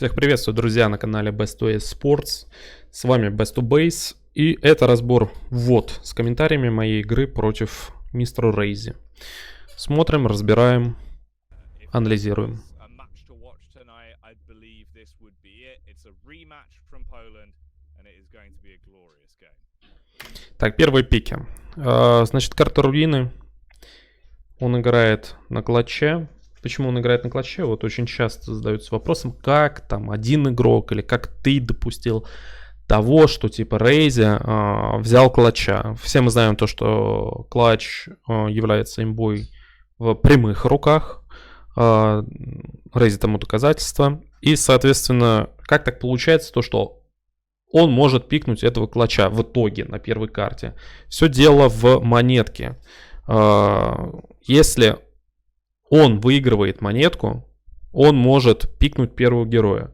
Всех приветствую, друзья, на канале Best2S Sports. С вами Best2Base. И это разбор ввод с комментариями моей игры против мистера Рейзи. Смотрим, разбираем, анализируем. Так, первые пики. Значит, карта руины. Он играет на клатче. Почему он играет на клатче? Вот очень часто задаются вопросом, как там один игрок или как ты допустил того, что типа Рейзи взял клатча. Все мы знаем то, что клатч является имбой в прямых руках. Рейзи тому доказательство. И, соответственно, как так получается то, что он может пикнуть этого клатча в итоге на первой карте. Все дело в монетке. Если он выигрывает монетку, он может пикнуть первого героя.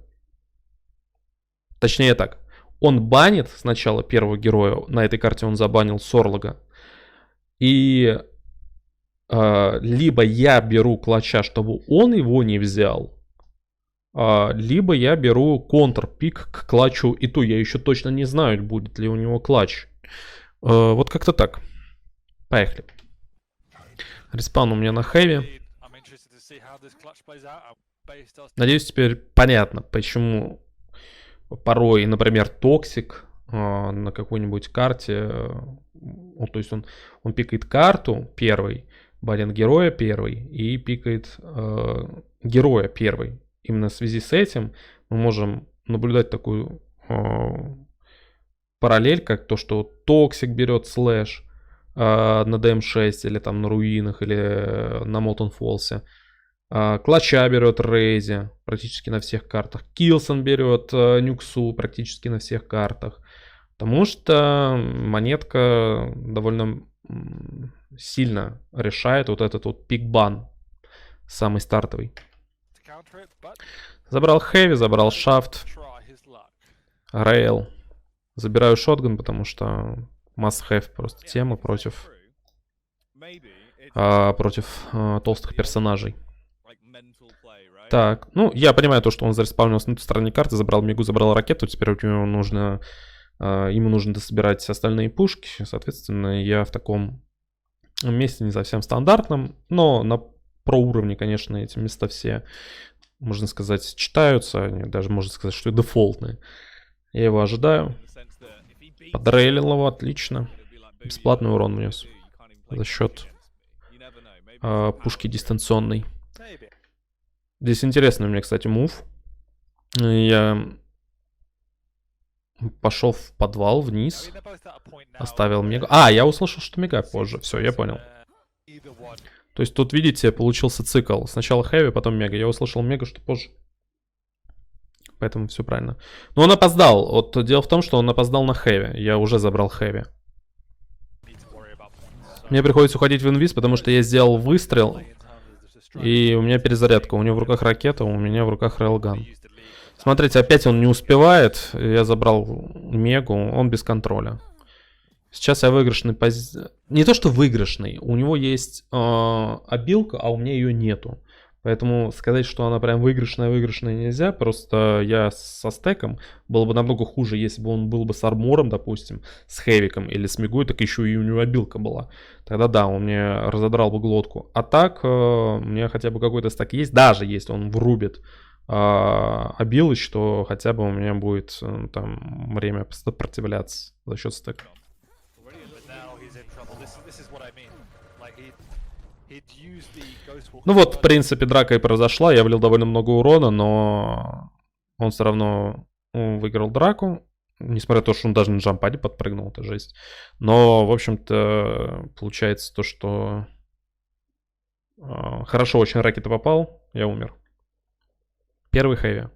Точнее так, он банит сначала первого героя, на этой карте он забанил Сорлога. И либо я беру клатча, чтобы он его не взял, либо я беру контрпик к клатчу, и то я еще точно не знаю, будет ли у него клатч. Вот как-то так. Поехали. Респаун у меня на хэви. Надеюсь, теперь понятно, почему порой, например, Токсик на какой-нибудь карте, то есть он пикает карту первый, банит героя первый и пикает героя первый. Именно в связи с этим мы можем наблюдать такую параллель, как то, что Токсик берет слэш на DM6 или там на руинах или на Молтон Фолсе. Клатча берет Рейзи практически на всех картах. Килсон берет Нюксу практически на всех картах. Потому что монетка довольно сильно решает вот этот вот пик-бан. Самый стартовый. Забрал хэви, забрал шафт. Рейл. Забираю шотган, потому что must-have просто тема против толстых персонажей. Так, ну, я понимаю то, что он зареспаунился на той стороне карты, забрал мигу, забрал ракету, теперь ему нужно дособирать остальные пушки, соответственно, я в таком месте не совсем стандартном, но на проуровне, конечно, эти места все, можно сказать, читаются, они даже можно сказать, что и дефолтные. Я его ожидаю. Подрейлил его, отлично. Бесплатный урон внес за счет пушки дистанционной. Здесь интересный у меня, кстати, мув. Я пошел в подвал вниз, оставил мега. Я услышал, что мега позже. Все, я понял. То есть тут, видите, получился цикл. Сначала хэви, потом мега. Я услышал мега, что позже. Поэтому все правильно. Но он опоздал. Вот дело в том, что он опоздал на хэви. Я уже забрал хэви. Мне приходится уходить в инвиз, потому что я сделал выстрел. И у меня перезарядка. У него в руках ракета, у меня в руках рейлган. Смотрите, опять он не успевает. Я забрал мегу, он без контроля. Сейчас я выигрышный позиции. Не то, что выигрышный. У него есть обилка, а у меня ее нету. Поэтому сказать, что она прям выигрышная нельзя. Просто я со стеком. Было бы намного хуже, если бы он был бы с армором, допустим, с хэвиком или с мигой, так еще и у него обилка была. Тогда да, он мне разодрал бы глотку. А так, у меня хотя бы какой-то стек есть. Даже если он врубит обилыч, то хотя бы у меня будет там время сопротивляться за счет стека. Ну вот, в принципе, драка и произошла. Я влил довольно много урона, но он все равно выиграл драку. Несмотря на то, что он даже на джампаде подпрыгнул, это жесть. Но, в общем-то, получается то, что хорошо очень ракета попал. Я умер. Первый хэви.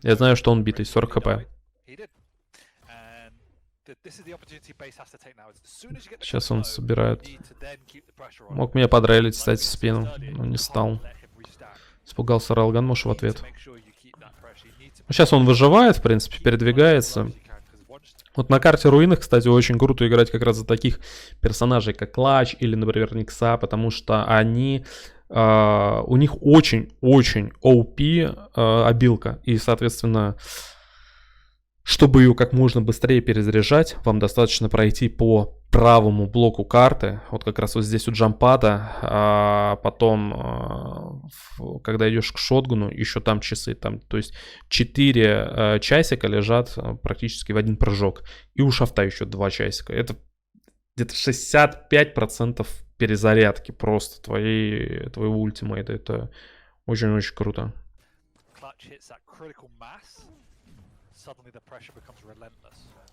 Я знаю, что он битый, 40 хп. Сейчас он собирает. Мог меня подрейлить, встать в спину, но не стал. Испугался рейлган, может, в ответ. Сейчас он выживает, в принципе, передвигается. Вот на карте руинах, кстати, очень круто играть как раз за таких персонажей, как Клатч или, например, Никса, потому что они у них очень-очень OP обилка. И, соответственно, чтобы ее как можно быстрее перезаряжать, вам достаточно пройти по правому блоку карты. Вот как раз вот здесь у джампада. А потом, когда идешь к шотгуну, еще там часы. Там, то есть 4 часика лежат практически в один прыжок. И у шафта еще 2 часика. Это где-то 65% перезарядки просто твоего ультимейта. Это очень-очень круто.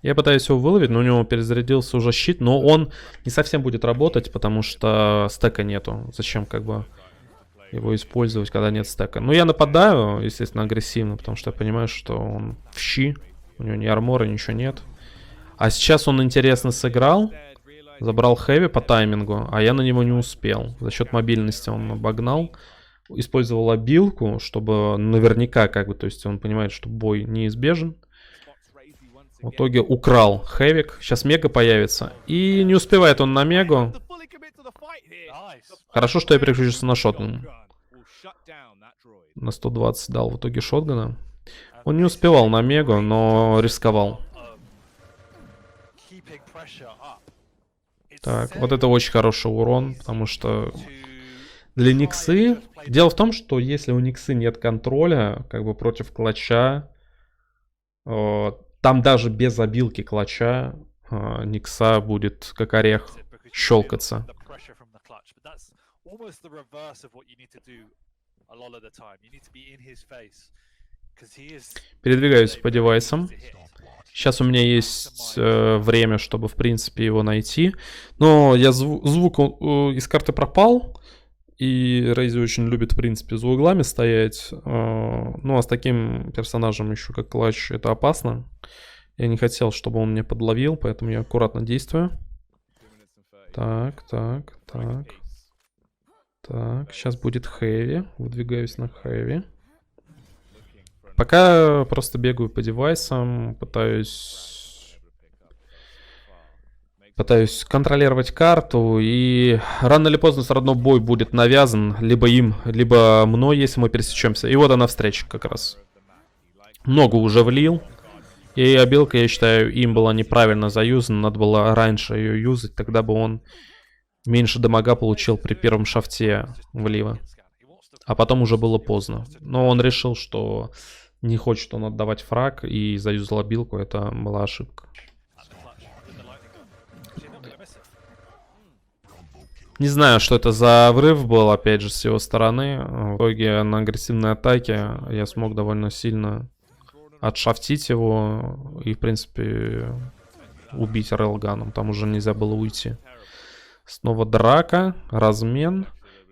Я пытаюсь его выловить, но у него перезарядился уже щит, но он не совсем будет работать, потому что стека нету. Зачем как бы его использовать, когда нет стека? Ну, я нападаю, естественно, агрессивно, потому что я понимаю, что он в щи, у него ни армора, ничего нет. А сейчас он интересно сыграл, забрал хэви по таймингу, а я на него не успел. За счет мобильности он обогнал. Использовал обилку, чтобы наверняка, как бы, то есть он понимает, что бой неизбежен. В итоге украл хэвик. Сейчас мега появится. И не успевает он на мегу. Хорошо, что я переключился на шотган. На 120 дал в итоге шотгана. Он не успевал на мегу, но рисковал. Так, вот это очень хороший урон, потому что для Никсы... Дело в том, что если у Никсы нет контроля, как бы против клатча, там даже без обилки клатча Никса будет как орех щелкаться. Передвигаюсь по девайсам. Сейчас у меня есть время, чтобы, в принципе, его найти. Но я звук из карты пропал. И Рейзи очень любит, в принципе, за углами стоять. Ну, а с таким персонажем еще, как Клатч, это опасно. Я не хотел, чтобы он меня подловил, поэтому я аккуратно действую. Так. Сейчас будет хэви. Выдвигаюсь на хэви. Пока просто бегаю по девайсам, пытаюсь контролировать карту, и рано или поздно все равно бой будет навязан, либо им, либо мной, если мы пересечемся. И вот она встреча как раз. Много уже влил, и обилка, я считаю, им была неправильно заюзана, надо было раньше ее юзать, тогда бы он меньше дамага получил при первом шафте влива. А потом уже было поздно. Но он решил, что не хочет он отдавать фраг, и заюзал обилку, это была ошибка. Не знаю, что это за врыв был, опять же, с его стороны. В итоге на агрессивной атаке я смог довольно сильно отшафтить его и, в принципе, убить рейлганом. Там уже нельзя было уйти. Снова драка, размен.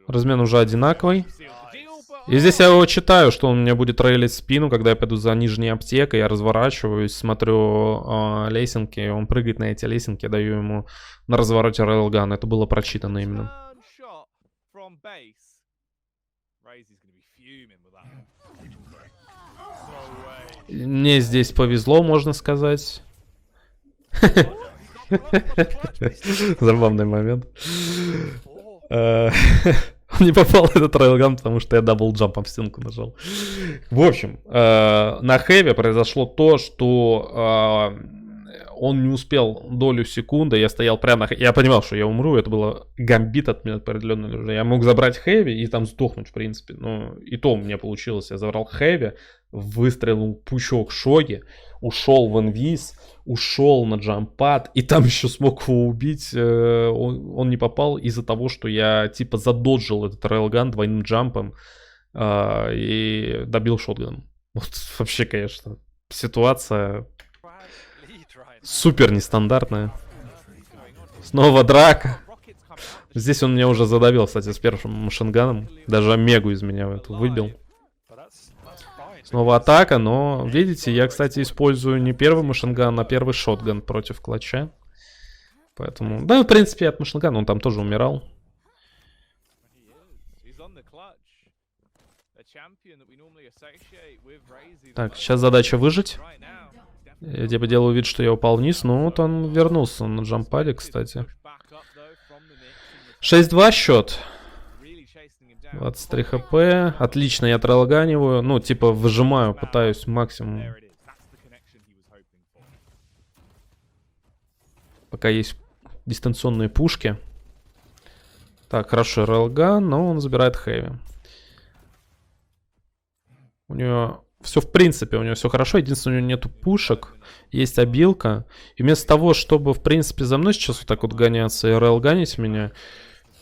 Размен уже одинаковый. И здесь я его читаю, что он мне будет рейлить спину, когда я пойду за нижней аптекой. Я разворачиваюсь, смотрю лесенки, он прыгает на эти лесенки, я даю ему на развороте рейлган. Это было прочитано именно. Мне здесь повезло, можно сказать. Забавный момент. Не попал этот рейлган, потому что я дабл-джампом в стенку нажал. В общем, на хэви произошло то, что он не успел долю секунды. Я стоял прямо на... Я понимал, что я умру. Это было гамбит от меня определенно. Я мог забрать хэви и там сдохнуть, в принципе. Но и то у меня получилось. Я забрал хэви, выстрелил пучок шоги, ушел в инвиз, ушел на джампад, и там еще смог его убить. Он не попал из-за того, что я типа задоджил этот рейлган двойным джампом и добил шотганом. Вот вообще, конечно, ситуация супер нестандартная. Снова драка. Здесь он меня уже задавил, кстати, с первым машинганом. Даже мегу из меня выбил. Снова атака, но, видите, я, кстати, использую не первый машинган, а первый шотган против клатча. Поэтому, да, в принципе, от машингана он там тоже умирал. Так, сейчас задача выжить. Я типа делаю вид, что я упал вниз, но вот он вернулся на джампаде, кстати. 6-2 счет. 23 хп. Отлично, я трелганиваю. Ну, типа, выжимаю, пытаюсь максимум. Пока есть дистанционные пушки. Так, хорошо, рейлган, но он забирает хэви. У него все, в принципе, у него все хорошо. Единственное, у него нету пушек. Есть обилка. И вместо того, чтобы, в принципе, за мной сейчас вот так вот гоняться и рейлганить меня,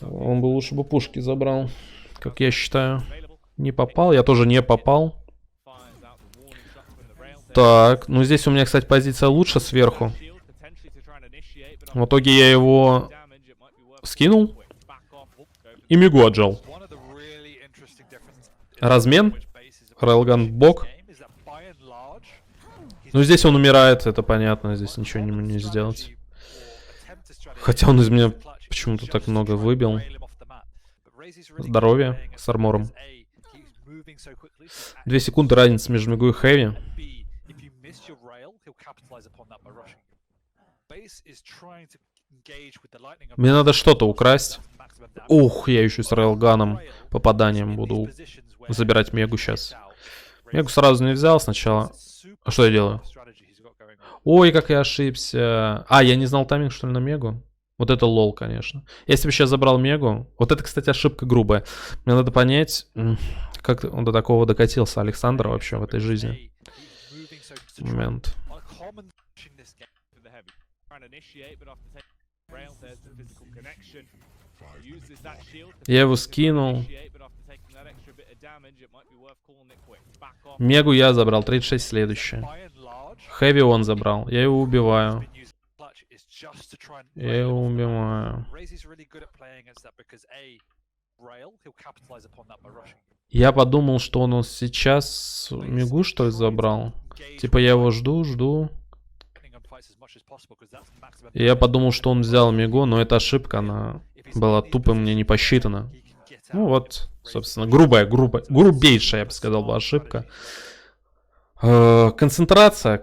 он бы лучше бы пушки забрал. Как я считаю. Не попал. Я тоже не попал. Так, ну здесь у меня, кстати, позиция лучше сверху. В итоге я его скинул и мигу отжал. Размен. Рейлган бок. Ну здесь он умирает, это понятно. Здесь ничего не сделать. Хотя он из меня почему-то так много выбил. Здоровье с армором. 2 секунды разница между мигу и хэви. Мне надо что-то украсть. Ух, я еще с рейлганом, попаданием буду забирать мегу сейчас. Мегу сразу не взял сначала. А что я делаю? Ой, как я ошибся. А, я не знал тайминг, что ли, на мегу? Вот это лол, конечно. Если бы сейчас забрал мегу... Вот это, кстати, ошибка грубая. Мне надо понять, как он до такого докатился, Александр, вообще в этой жизни. Момент. Я его скинул. Мегу я забрал, 36 следующее. Хэви он забрал, я его убиваю. Я его убиваю. Я подумал, что он сейчас мегу, что ли, забрал. Типа я его жду. И я подумал, что он взял мегу, но это ошибка, она была тупо мне не посчитана. Ну вот, собственно, грубейшая, я бы сказал, была ошибка. Концентрация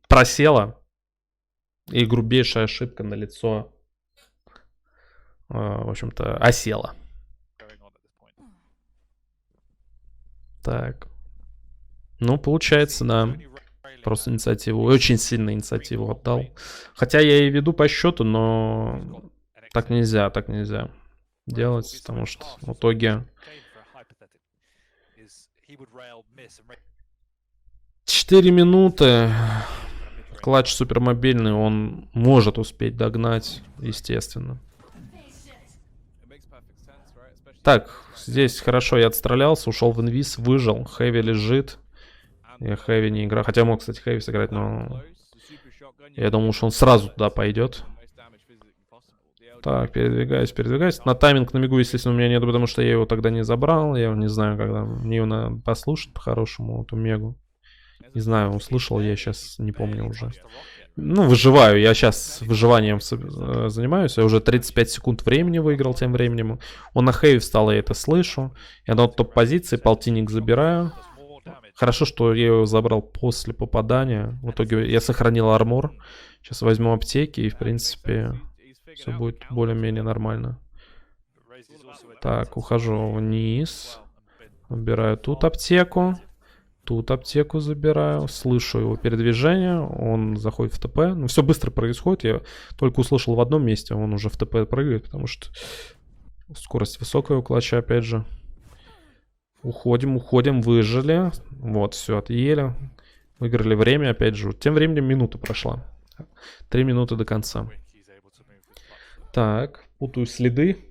просела. И грубейшая ошибка на лицо, в общем-то, осела. Так. Ну, получается, да. Просто инициативу, очень сильно инициативу отдал. Хотя я и веду по счету, но так нельзя делать, потому что в итоге 4 минуты. Клатч супермобильный, он может успеть догнать, естественно. Так, здесь хорошо я отстрелялся, ушел в инвиз, выжил, хэви лежит. Я хэви не играю. Хотя мог, кстати, хэви сыграть, но я думал, что он сразу туда пойдет. Так, передвигаюсь. На тайминг на мигу, естественно, у меня нету, потому что я его тогда не забрал. Я не знаю, когда мне его надо послушать по-хорошему, эту мегу. Не знаю, услышал я сейчас, не помню уже. Ну, выживаю. Я сейчас выживанием занимаюсь. Я уже 35 секунд времени выиграл тем временем. Он на хэви встал, я это слышу. Я на топ-позиции, полтинник забираю. Хорошо, что я его забрал после попадания. В итоге я сохранил армор. Сейчас возьму аптеки и, в принципе, все будет более-менее нормально. Так, ухожу вниз. Убираю тут аптеку. Тут аптеку забираю. Слышу его передвижение. Он заходит в ТП. Ну, все быстро происходит. Я только услышал в одном месте. Он уже в ТП прыгает, потому что скорость высокая у клатча, опять же. Уходим, выжили. Вот, все, отъели. Выиграли время, опять же. Тем временем минута прошла. 3 минуты до конца. Так, путаю следы.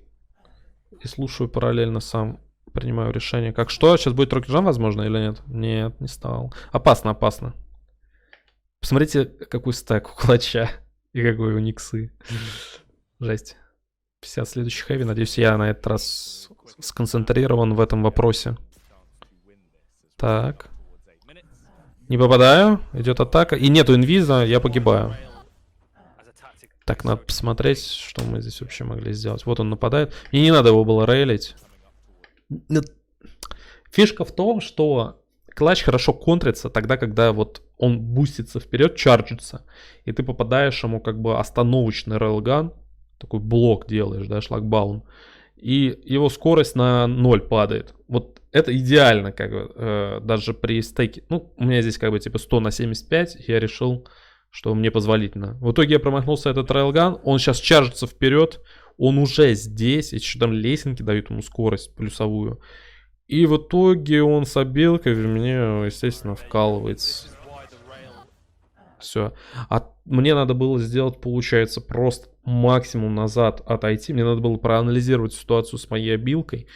И слушаю параллельно сам. Принимаю решение. Как что? Сейчас будет рокетжам, возможно, или нет? Нет, не стал. Опасно. Посмотрите, какой стек у клатча. И какой у Никсы. Жесть. 50 следующий хэви. Надеюсь, я на этот раз сконцентрирован в этом вопросе. Так. Не попадаю. Идет атака. И нету инвиза, я погибаю. Так, надо посмотреть, что мы здесь вообще могли сделать. Вот он нападает. Мне не надо его было рейлить. Фишка в том, что клатч хорошо контрится тогда, когда вот он бустится вперед, чарджится. И ты попадаешь ему как бы остановочный рейлган. такой блок делаешь, да, шлагбаум, и его скорость на 0 падает. Вот это идеально, как бы, даже при стейке. Ну, у меня здесь как бы типа 100 на 75, я решил, что мне позволительно. В итоге я промахнулся этот рейлган, он сейчас чаржится вперед, он уже здесь, еще там лесенки дают ему скорость плюсовую. И в итоге он с обилкой в меня, естественно, вкалывается. Все. А мне надо было сделать, получается, просто максимум назад отойти. Мне надо было проанализировать ситуацию с моей обилкой,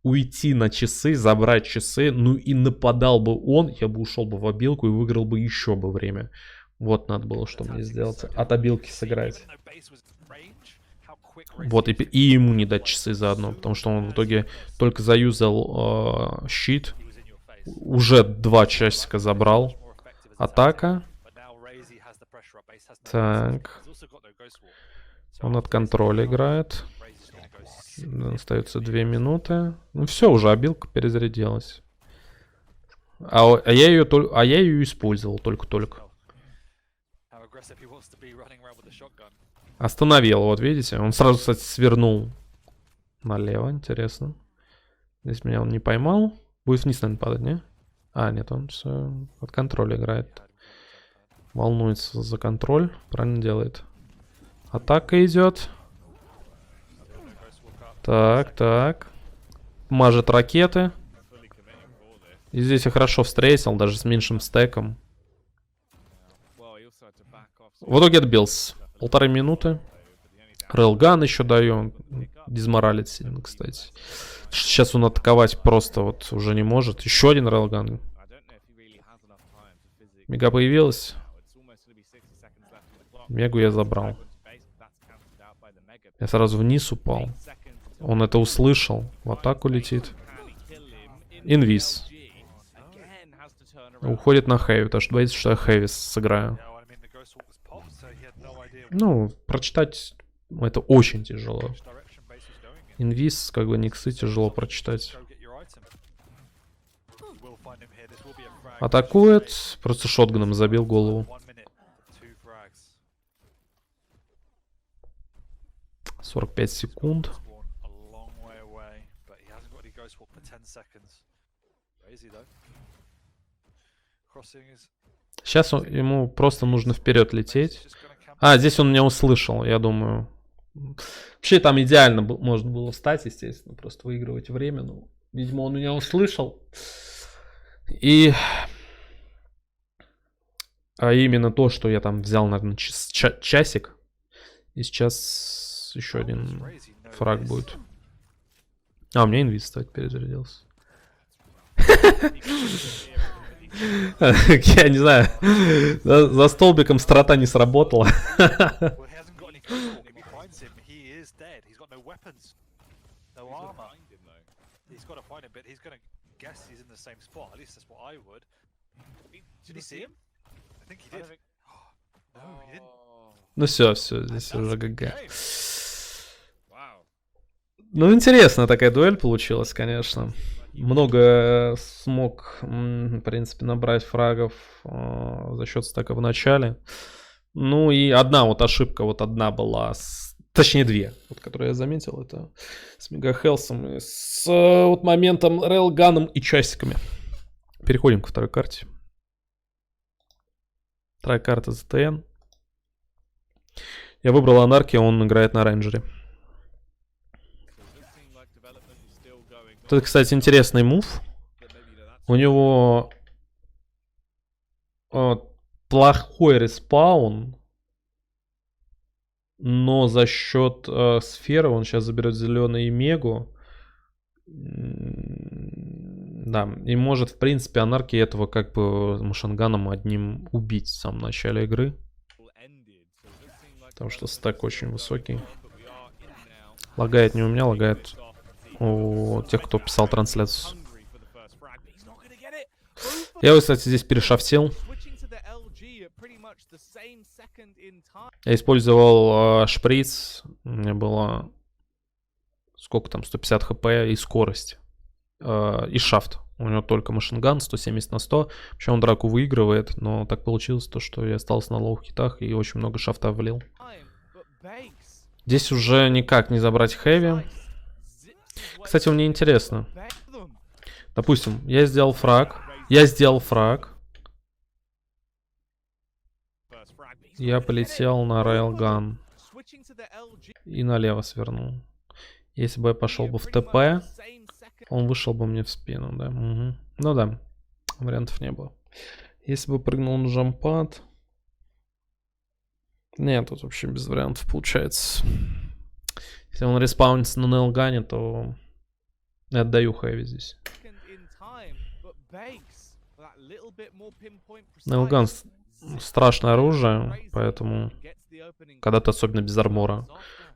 уйти на часы, забрать часы. Ну и нападал бы он, я бы ушел бы в обилку и выиграл бы еще бы время. Вот надо было, что мне сделать. От обилки сыграть. Вот, и ему не дать часы заодно, потому что он в итоге только заюзал щит. Уже 2 часика забрал. Атака. Так. Он от контроля играет. Остается 2 минуты. Ну все, уже обилка перезарядилась. А я ее использовал только-только. Остановил, вот видите? Он сразу, кстати, свернул налево, интересно. Здесь меня он не поймал. Будет вниз, наверное, падать, не? А, нет, он все от контроля играет. Волнуется за контроль. Правильно делает. Атака идет. Так. Мажет ракеты. И здесь я хорошо встретил, даже с меньшим стеком. В итоге отбился. 1,5 минуты. Рейлган еще даю. Дизморалит сильно, кстати. Сейчас он атаковать просто вот уже не может. Еще один рейлган. Мега появилась. Мегу я забрал. Я сразу вниз упал. Он это услышал. В атаку летит. Инвиз. Уходит на хэви, потому что боится, что я хэви сыграю. Ну, прочитать это очень тяжело. Инвиз, как бы, никсы тяжело прочитать. Атакует. Просто шотганом забил голову. 45 секунд. Сейчас ему просто нужно вперед лететь. А, здесь он меня услышал, я думаю. Вообще там идеально можно было встать, естественно, просто выигрывать время. Но, видимо, он меня услышал. И... А именно то, что я там взял, наверное, часик. И сейчас еще один фраг будет. А, у меня инвиз, кстати, перезарядился. Я не знаю. За столбиком строта не сработала. Ну все, здесь уже ГГ. Ну, интересная такая дуэль получилась, конечно. Много смог, в принципе, набрать фрагов за счет стека в начале. Ну и одна вот ошибка, вот одна была, точнее 2, вот, которую я заметил, это с Мегахелсом и с вот моментом рейлганом и часиками. Переходим ко второй карте. Вторая карта ZTN. Я выбрал Анархию, он играет на рейнджере. Это, кстати, интересный мув. У него плохой респаун, но за счет сферы он сейчас заберет зеленый и мегу. Да, и может, в принципе, Анархии этого как бы машинганом одним убить в самом начале игры. Потому что стек очень высокий. Лагает не у меня, лагает у тех, кто писал трансляцию. Я его, кстати, здесь перешафтил. Я использовал шприц. У меня было... Сколько там? 150 хп и скорость. И шафт. У него только машинган 170 на 100. Вообще он драку выигрывает. Но так получилось, то, что я остался на лоу хитах и очень много шафта влил. Здесь уже никак не забрать хэви. Кстати, мне интересно. Допустим, я сделал фраг. Я полетел на рейлган. И налево свернул. Если бы я пошел бы в ТП, он вышел бы мне в спину, да. Угу. Ну да, вариантов не было. Если бы прыгнул на джампад... Нет, тут вообще без вариантов получается. Если он респаунится на нейлгане, то я отдаю хэви здесь. Нейлган страшное оружие, поэтому... Когда-то особенно без армора.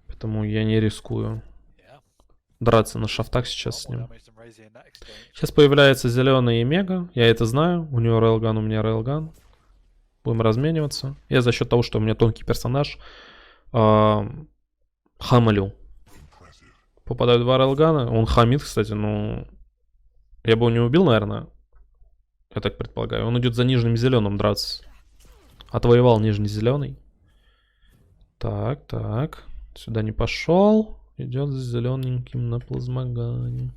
Поэтому я не рискую драться на шафтах сейчас с ним. Сейчас появляется зеленый Мега. Я это знаю. У него рейлган, у меня рейлган. Будем размениваться. Я за счет того, что у меня тонкий персонаж, хамалю. Попадают два рейлгана. Он хамит, кстати, но... Я бы его не убил, наверное. Я так предполагаю. Он идет за нижним зеленым драться. Отвоевал нижний зеленый. Так, так. Сюда не пошел. Идет за зелененьким на плазмогане.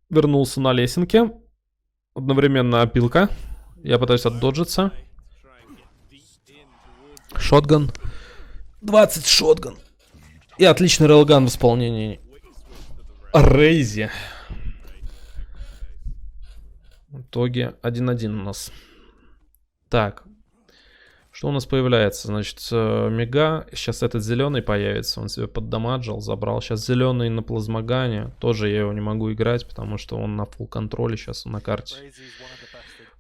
Вернулся на лесенке. Одновременно опилка. Я пытаюсь отдоджиться. Шотган. 20 шотган. И отличный рейлган в исполнении Рейзи. В итоге 1-1 у нас. Так. Что у нас появляется? Значит, Мега. Сейчас этот зеленый появится. Он себе поддамаджил, забрал. Сейчас зеленый на плазмогане. Тоже я его не могу играть, потому что он на фулл контроле сейчас на карте.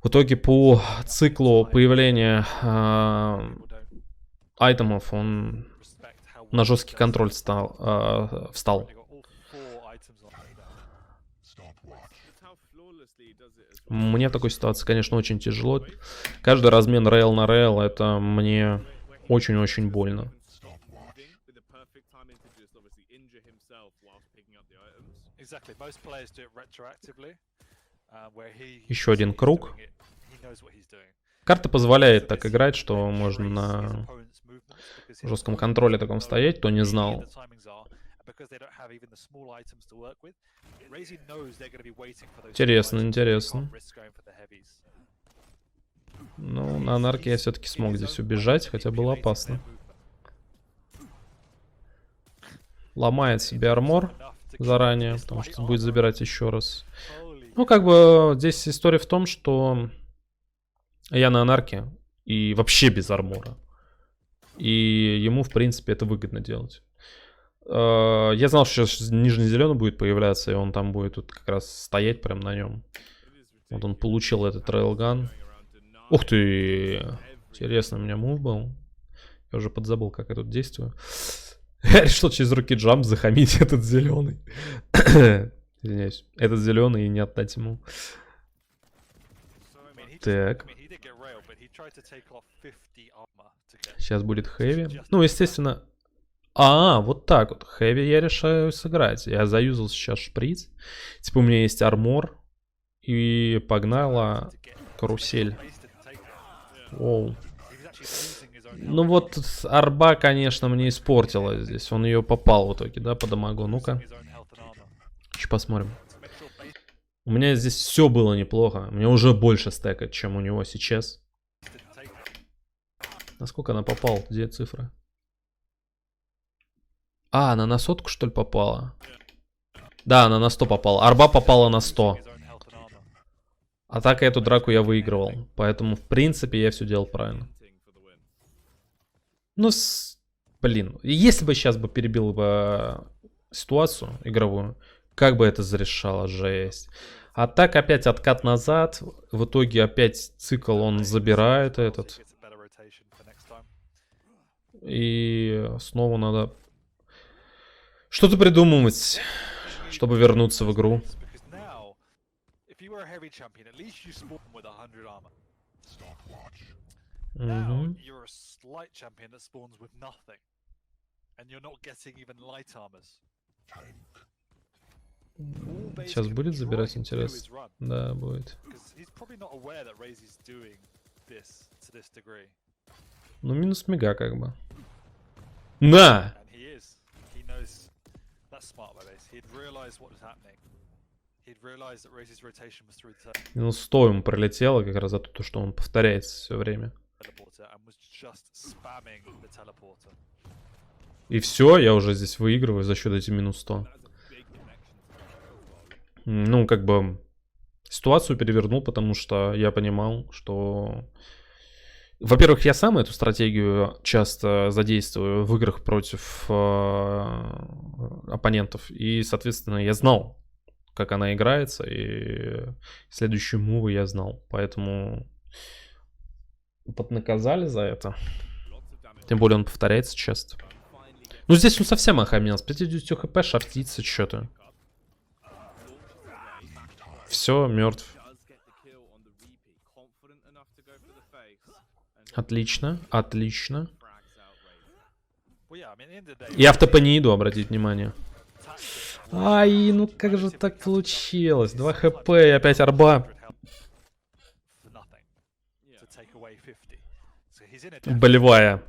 В итоге по циклу появления айтемов он на жесткий контроль встал. Мне в такой ситуации, конечно, очень тяжело. Каждый размен рейл на рейл, это мне очень-очень больно. Еще один круг. Карта позволяет так играть, что можно на жестком контроле таком стоять, кто не знал. Интересно, интересно. Ну, на анарке я все-таки смог здесь убежать, хотя было опасно. Ломает себе армор заранее, потому что будет забирать еще раз. Ну, как бы здесь история в том, что я на анарке и вообще без армора. И ему, в принципе, это выгодно делать. Я знал, что сейчас нижний зеленый будет появляться, и он там будет тут как раз стоять прям на нем. Вот он получил этот рейлган. Ух ты! Интересно, у меня мув был. Я уже подзабыл, как я тут действую. Я решил через руки джамп захамить этот зеленый. Извиняюсь. Этот зеленый и не отдать ему. Так. Сейчас будет хэви. Ну, естественно... вот так вот. Хэви я решаю сыграть. Я заюзал сейчас шприц. Типа у меня есть армор. И погнала карусель. Оу. Ну вот арба, конечно, мне испортила здесь. Он ее попал в итоге, да, по дамагу. Ну-ка. Еще посмотрим. У меня здесь все было неплохо. У меня уже больше стека, чем у него сейчас. Насколько она попала? Где цифра? Она на сотку, что ли, попала? Да, она на 100 попала. Арба попала на 100. А так эту драку я выигрывал. Поэтому, в принципе, я все делал правильно. Ну, блин. Если бы сейчас бы перебил бы ситуацию игровую, как бы это зарешало, жесть. А так опять откат назад. В итоге опять цикл он забирает этот. И снова надо что-то придумывать, чтобы вернуться в игру. Сейчас будет забирать, интересно? Да, будет. Ну, минус Мега как бы. На! And he is. He knows that's smart by base. He'd realized what was happening. He'd realized that Raze's rotation was through the Минус 100 ему пролетело как раз за то, что он повторяется все время. teleporter and was just spamming the teleporter. И все, я уже здесь выигрываю за счет этих минус 100. Ну, как бы ситуацию перевернул, потому что я понимал, что... Во-первых, я сам эту стратегию часто задействую в играх против оппонентов. И, соответственно, я знал, как она играется, и следующие мувы я знал. Поэтому поднаказали за это. Тем более он повторяется часто. Ну, здесь он совсем охамел. С 50 хп шортится что-то. Все, мертв. Отлично, отлично. Well, yeah, I mean, at the end of the day, Я в ТП не иду, обратить внимание. Ай, ну как же так получилось? 2 хп и опять арба. for nothing to take away 50. So he's in a Болевая.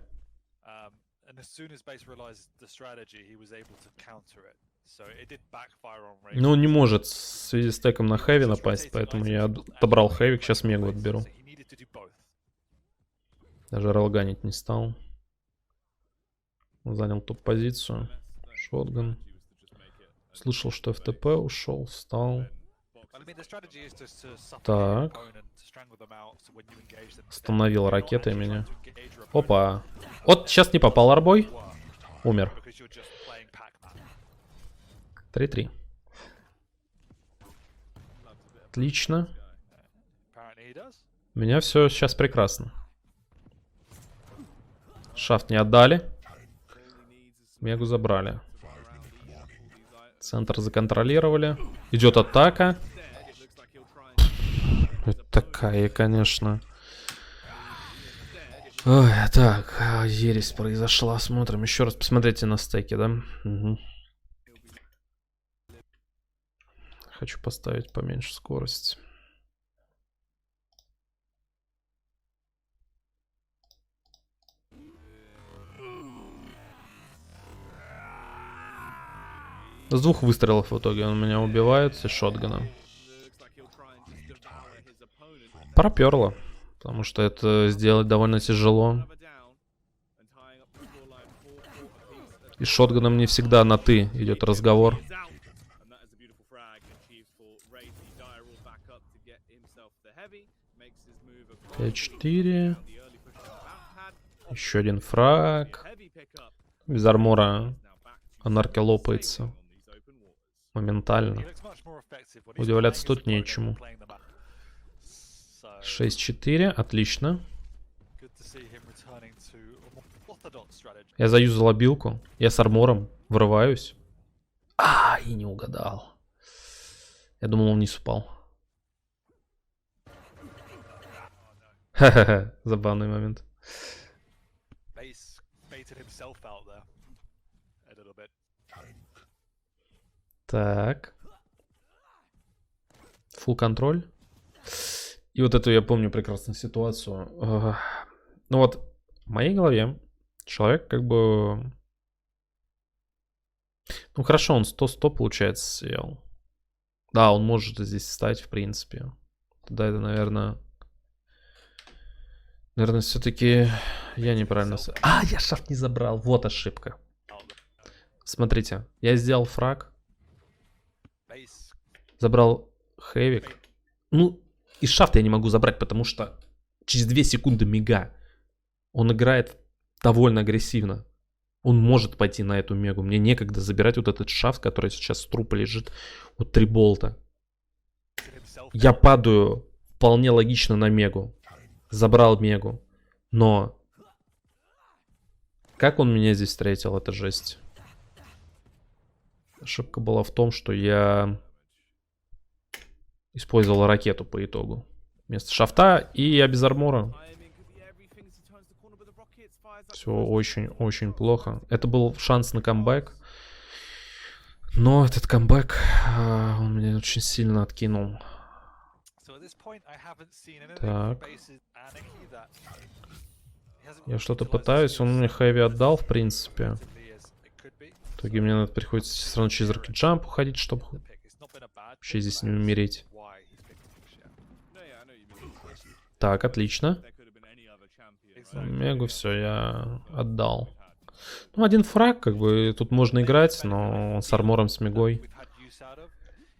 and as soon as base realized the strategy, he was able to counter it. So it did backfire on Raze. Ну он не может в связи с теком на хэви напасть, поэтому я отобрал хэвик, сейчас мегу отберу. So he needed to do both. Даже релганить не стал. Занял топ-позицию. Шотган. Слышал, что ФТП ушел, встал. I mean, the strategy is just to suffocate your Так. opponent, to strangle them out, so when you engage them, Остановил you're not ракетой actually меня. trying to engage your opponent Опа. Вот сейчас не попал арбой. Умер. because you're just playing Pac-Man. 3-3. Отлично. Apparently he does. У меня все сейчас прекрасно. Шафт не отдали. Мегу забрали. Центр законтролировали. Идет атака. Это такая, конечно. Ой, так, ересь произошла. Смотрим еще раз. Посмотрите на стеки, да? Угу. Хочу поставить поменьше скорость. С 2 выстрелов в итоге он меня убивает с шотгана. Проперло. Потому что это сделать довольно тяжело. И с шотганом не всегда на «ты» идет разговор. 5-4. Еще один фраг. Без армора анарки лопается. Моментально. He looks much more effective when he's Удивляться playing тут his opponent нечему. than playing the map. So, 6-4. Отлично. good to see him returning to a more orthodox strategy. Я заюзал обилку. Я с армором врываюсь. А, и не угадал. Я думал, он вниз упал. Ха-ха-ха. Забавный момент. Base baited himself out there a little bit. Так. Фулл контроль. И вот эту я помню прекрасную ситуацию. Ну вот, в моей голове человек как бы... Ну хорошо, он 100-100 получается съел. Да, он может здесь встать, в принципе. Тогда это, наверное... Наверное, все-таки я неправильно... А, я шафт не забрал. Вот ошибка. Смотрите, я сделал фраг. Base Забрал хэвик. Ну, и шафт я не могу забрать, потому что через 2 секунды мега. Он играет довольно агрессивно. Он может пойти на эту мегу. Мне некогда забирать вот этот шафт, который сейчас с трупа лежит. Вот 3 болта. baited himself. Я падаю вполне логично на мегу. Забрал мегу. Но... Как он меня здесь встретил, это жесть. Ошибка была в том, что я... Использовал ракету по итогу. Вместо шафта, и я без армора. Все очень-очень плохо. Это был шанс на камбэк. Но этот камбэк, он меня очень сильно откинул. So at this point, I haven't seen any Так. bases Anarchy that he hasn't Я что-то пытаюсь, он мне хэви отдал, в принципе. effectively as it could be. В итоге мне надо приходится все равно через Rocket Jump уходить, чтобы The pick. It's not been a bad вообще pick, здесь but не that's умереть. why he's picking Fish, yeah. Так, отлично. Exactly. Мегу все, я отдал. Ну, один фраг, как бы, тут можно играть, но с армором, с мегой. We've had use out of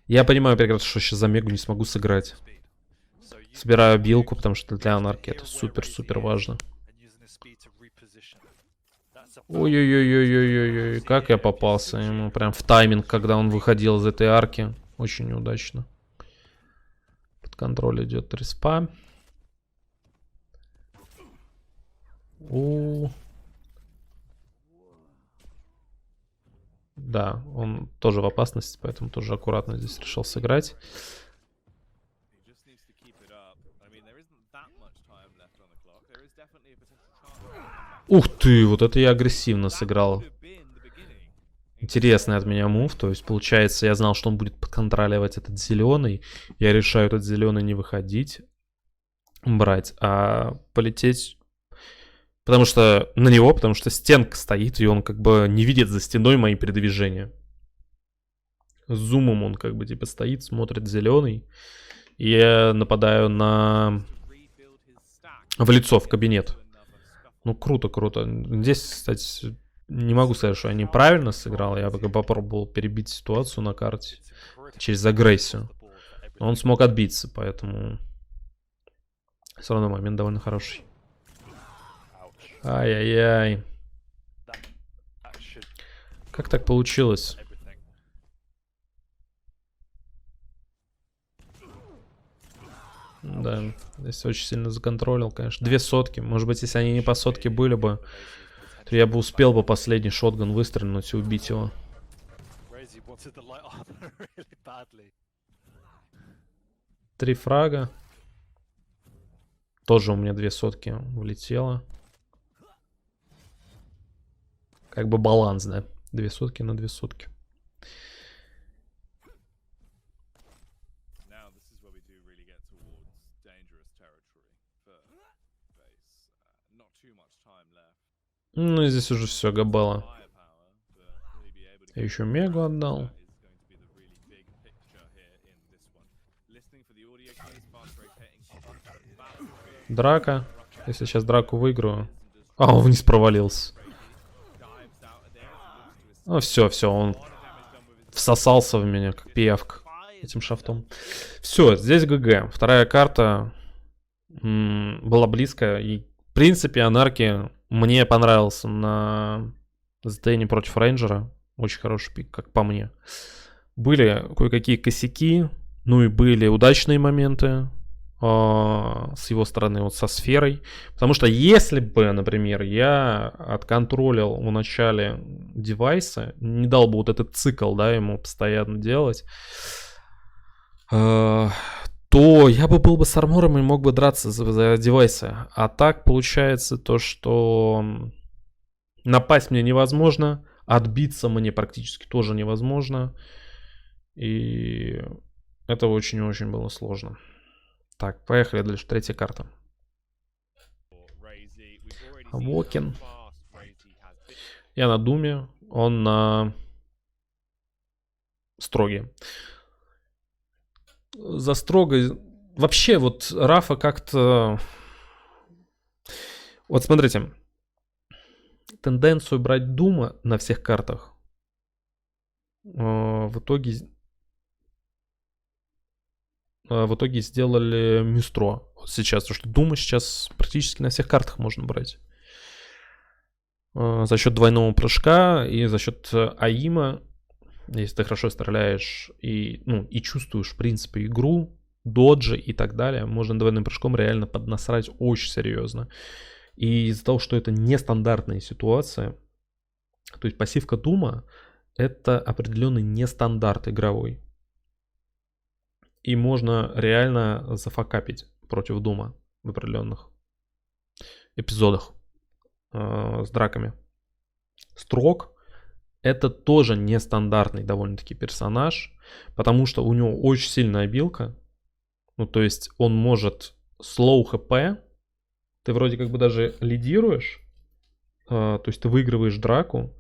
Я понимаю прекрасно, что сейчас за мегу не смогу сыграть. speed. So you Собираю билку, потому что для анарки это супер-супер важно. and using his speed to reposition. That's a Ой-ой-ой-ой-ой-ой, как я попался ему прям в тайминг, когда он выходил из этой арки. Очень неудачно. Под контроль идет респа. Да, он тоже в опасности, поэтому тоже аккуратно здесь решил сыграть. Ух ты, вот это я агрессивно сыграл. Интересный от меня мув, то есть получается, я знал, что он будет подконтроливать этот зеленый. Я решаю этот зеленый не выходить, брать, а полететь. Потому что на него, потому что стенка стоит, и он как бы не видит за стеной мои передвижения. С зумом он как бы типа стоит, смотрит зеленый. И я нападаю в лицо, в кабинет. Ну, круто, круто. Здесь, кстати, не могу сказать, что я неправильно сыграл. Я пока попробовал перебить ситуацию на карте через агрессию. Но он смог отбиться, поэтому все равно момент довольно хороший. Ай-яй-яй. that should Как так получилось? everything. Да, здесь очень сильно законтролил, конечно. 2 сотки. Может быть, если они не по сотке были бы, то я бы успел бы последний шотган выстрелить и убить его. Razy wanted the light armor really badly. 3 фрага. Тоже у меня 2 сотки влетело. Как бы баланс, да? 2 сотки на 2 сотки. Now this is where we do really get towards dangerous territory for base. Not too much time left. Ну, и здесь уже все, габела. Firepower, but really be able to Я еще мегу отдал. is going to be the really big picture here in this one. Listening for the audio cues, fast rotating, balance, Драка. Если сейчас драку выиграю. А, он вниз провалился. dives out of there, looks to his Ну, все, он всосался в меня, как пиявка, этим шафтом. Все, здесь ГГ. Вторая карта была близко. И, в принципе, анарки мне понравился на Сдэне против Рейнджера. Очень хороший пик, как по мне. Были кое-какие косяки, ну и были удачные моменты с его стороны, вот со сферой. Потому что если бы, например, я отконтролил в начале девайса, не дал бы вот этот цикл, да, ему постоянно делать, то я бы был бы с армором и мог бы драться за девайсы. А так получается то, что напасть мне невозможно, отбиться мне практически тоже невозможно. И это очень-очень было сложно. Так, поехали дальше. Третья карта. Razy. We've already Вокин. seen how fast Razy has been. Я на Думе, он на Строге. За Строгой... Вообще, вот Рафа как-то... Вот смотрите. Тенденцию брать Дума на всех картах в итоге сделали Мюстро. Вот сейчас, потому что Дума сейчас практически на всех картах можно брать. За счет двойного прыжка и за счет АИМа, если ты хорошо стреляешь и чувствуешь, в принципе, игру, доджи и так далее, можно двойным прыжком реально поднасрать очень серьезно. И из-за того, что это нестандартная ситуация, то есть пассивка Дума — это определенный нестандарт игровой. И можно реально зафакапить против Дума в определенных эпизодах с драками. Строг — это тоже нестандартный довольно-таки персонаж, потому что у него очень сильная обилка. Ну, то есть он может слоу хп ты вроде как бы даже лидируешь, то есть ты выигрываешь драку,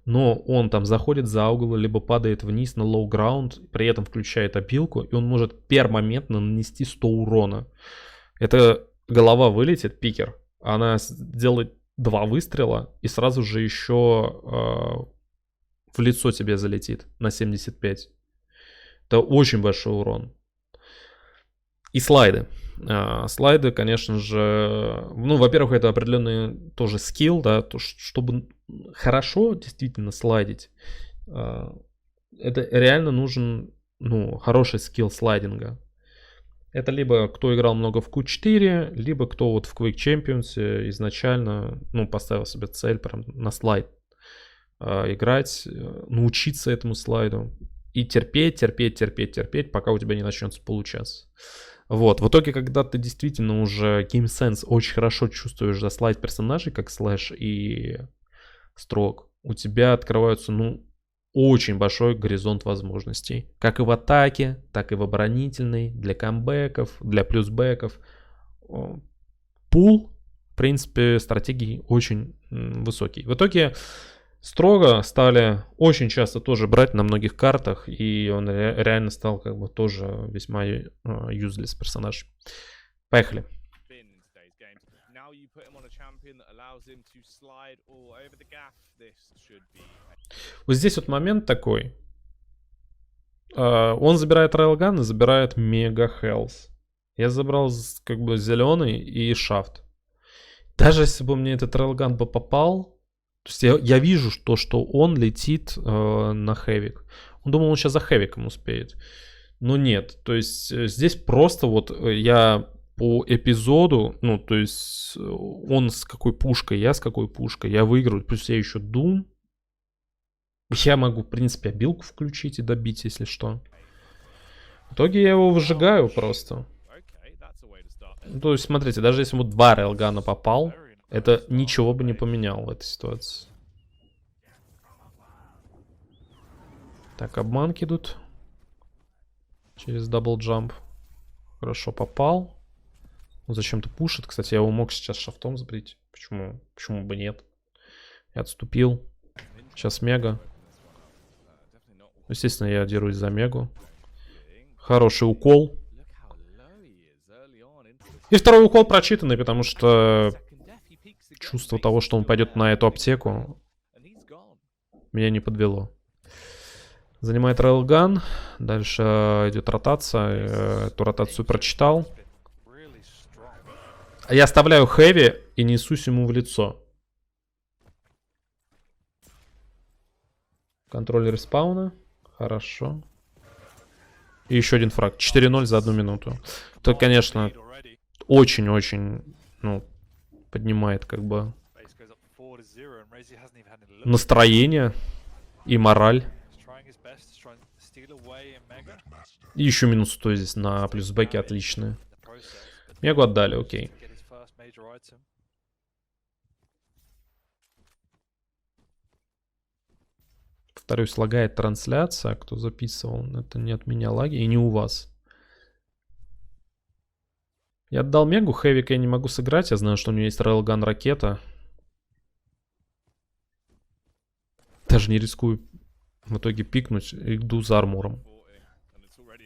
но он там заходит за угол, либо падает вниз на low ground, при этом включает опилку, и он может пермоментно нанести 100 урона. Это голова вылетит, пикер, она делает 2 выстрела, и сразу же еще в лицо тебе залетит на 75. Это очень большой урон. И слайды. Слайды, конечно же, ну, во-первых, это определенный тоже скилл, да, то, чтобы хорошо действительно слайдить, это реально нужен, ну, хороший скилл слайдинга. Это либо кто играл много в Q4, либо кто вот в Quick Champions изначально, ну, поставил себе цель прям на слайд играть, научиться этому слайду и терпеть, пока у тебя не начнется получаться. Вот, в итоге, когда ты действительно уже Game Sense очень хорошо чувствуешь за слайд персонажей, как Слэш и Строк, у тебя открываются, ну, очень большой горизонт возможностей. Как и в атаке, так и в оборонительной, для камбэков, для плюсбэков. Пул, в принципе, стратегий очень высокий. В итоге Строго стали очень часто тоже брать на многих картах, и он реально стал как бы тоже весьма useless персонаж. Поехали. Вот здесь вот момент такой. Он забирает Railgun и забирает Mega Health. Я забрал как бы зеленый и шафт. Даже если бы мне этот Railgun бы попал, то есть я вижу, что он летит на хэвик. Он думал, он сейчас за хэвиком успеет. Но нет. То есть здесь просто вот я по эпизоду, ну, то есть он с какой пушкой, я с какой пушкой, я выиграю. Плюс я еще Doom. Я могу, в принципе, обилку включить и добить, если что. В итоге я его выжигаю просто. То есть, смотрите, даже если ему 2 рейлгана попал, это ничего бы не поменяло в этой ситуации. Так, обманки идут. Через даблджамп. Хорошо попал. Он зачем-то пушит. Кстати, я его мог сейчас шафтом сбрить. Почему бы нет? Я отступил. Сейчас мега. Естественно, я дерусь за мегу. Хороший укол. И второй укол прочитанный, потому что чувство того, что он пойдет на эту аптеку, меня не подвело. Занимает рейлган. Дальше идет ротация. Эту ротацию прочитал. А я оставляю хэви и несусь ему в лицо. Контроль респауна. Хорошо. И еще один фраг. 4-0 за 1 минуту. Это, конечно, очень-очень, ну, поднимает как бы настроение и мораль. И еще минус 100 здесь на плюсбэке отличные. Мегу отдали, окей. Повторюсь, лагает трансляция. Кто записывал, это не от меня лаги и не у вас. Я отдал Мегу, Хэвика я не могу сыграть. Я знаю, что у него есть Railgun ракета. Даже не рискую в итоге пикнуть. Иду за армором.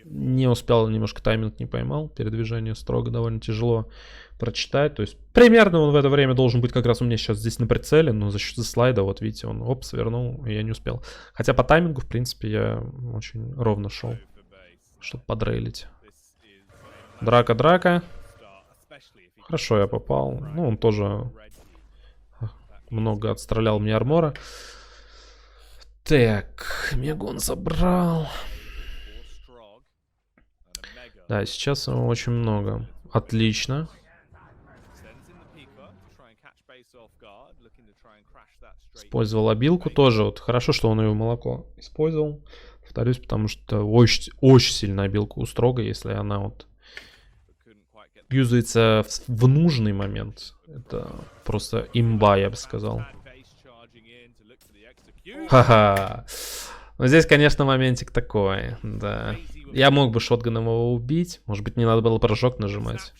Не успел, немножко тайминг не поймал. Передвижение строго довольно тяжело прочитать. То есть примерно он в это время должен быть как раз у меня сейчас здесь на прицеле. Но за счет слайда, вот видите, он оп, свернул, и я не успел. Хотя по таймингу, в принципе, я очень ровно шел, чтобы подрейлить. Драка. Хорошо, я попал. Ну, он тоже много отстрелял мне армора. Так, Мегу он забрал. Да, сейчас его очень много. Отлично. Использовал обилку тоже. Вот хорошо, что он ее молоко использовал. Повторюсь, потому что очень, очень сильно обилка у Строга, если она вот юзается в нужный момент. Это просто имба, я бы сказал. Ха-ха. Но здесь, конечно, моментик такой, да. Я мог бы шотганом его убить. Может быть, не надо было прыжок нажимать.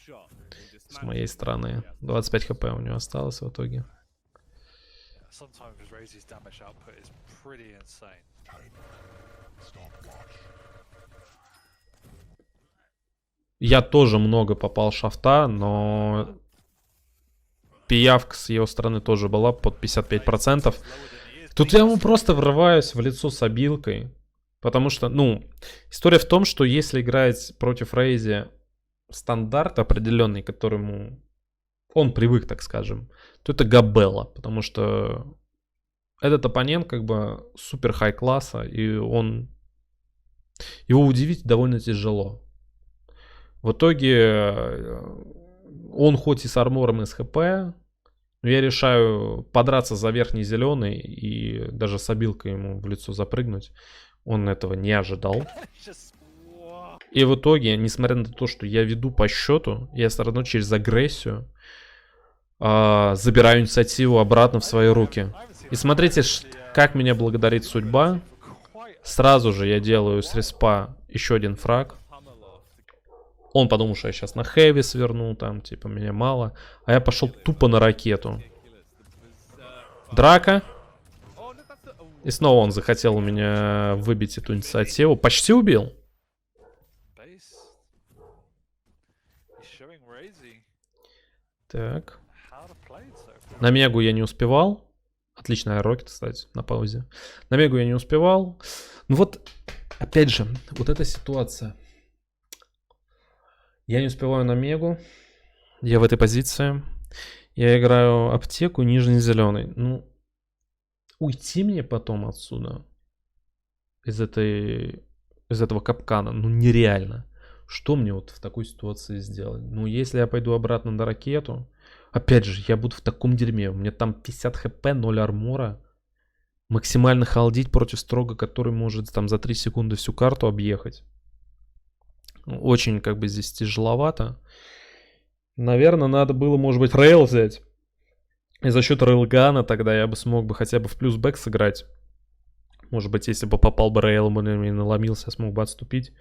с моей стороны. 25 хп у него осталось в итоге. Sometimes Raze's damage output is pretty insane. Я тоже много попал шафта, но пиявка с его стороны тоже была под 55%. Тут я ему просто врываюсь в лицо с обилкой. Потому что, ну, история в том, что если играть против Рейзи стандарт определенный, к которому он привык, так скажем, то это Габелла. Потому что этот оппонент как бы супер хай класса, и его удивить довольно тяжело. В итоге он хоть и с армором, и с ХП, но я решаю подраться за верхний зеленый и даже с обилкой ему в лицо запрыгнуть. Он этого не ожидал. И в итоге, несмотря на то, что я веду по счету, я все равно через агрессию забираю инициативу обратно в свои руки. И смотрите, как меня благодарит судьба. Сразу же я делаю с респа еще один фраг. Он подумал, что я сейчас на хэви сверну, там, типа, меня мало. А я пошел тупо на ракету. Драка. И снова он захотел у меня выбить эту инициативу. Почти убил. Так. На Мегу я не успевал. Отличная рокет, кстати, на паузе. На Мегу я не успевал. Ну вот, опять же, вот эта ситуация. Я не успеваю на Мегу. Я в этой позиции. Я играю аптеку нижний зеленый. Ну, уйти мне потом отсюда. Из этого капкана. Ну, нереально. Что мне вот в такой ситуации сделать? Ну, если я пойду обратно на ракету. Опять же, я буду в таком дерьме. У меня там 50 хп, 0 армора. Максимально халдить против Строга, который может там за 3 секунды всю карту объехать. Очень как бы здесь тяжеловато. Наверное, надо было, может быть, рейл взять. И за счет рейлгана тогда я бы смог бы хотя бы в плюс бэк сыграть. Может быть, если бы попал бы рейл, и наломился, смог бы отступить.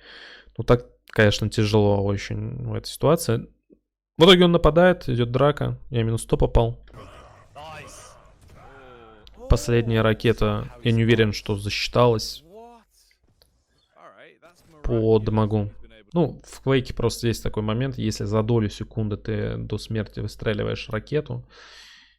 Ну так, конечно, тяжело очень в этой ситуации. В итоге он нападает, идет драка. Я минус 100 попал. Последняя ракета, я не уверен, что засчиталась по дамагу. Ну, в Квейке просто есть такой момент, если за долю секунды ты до смерти выстреливаешь ракету,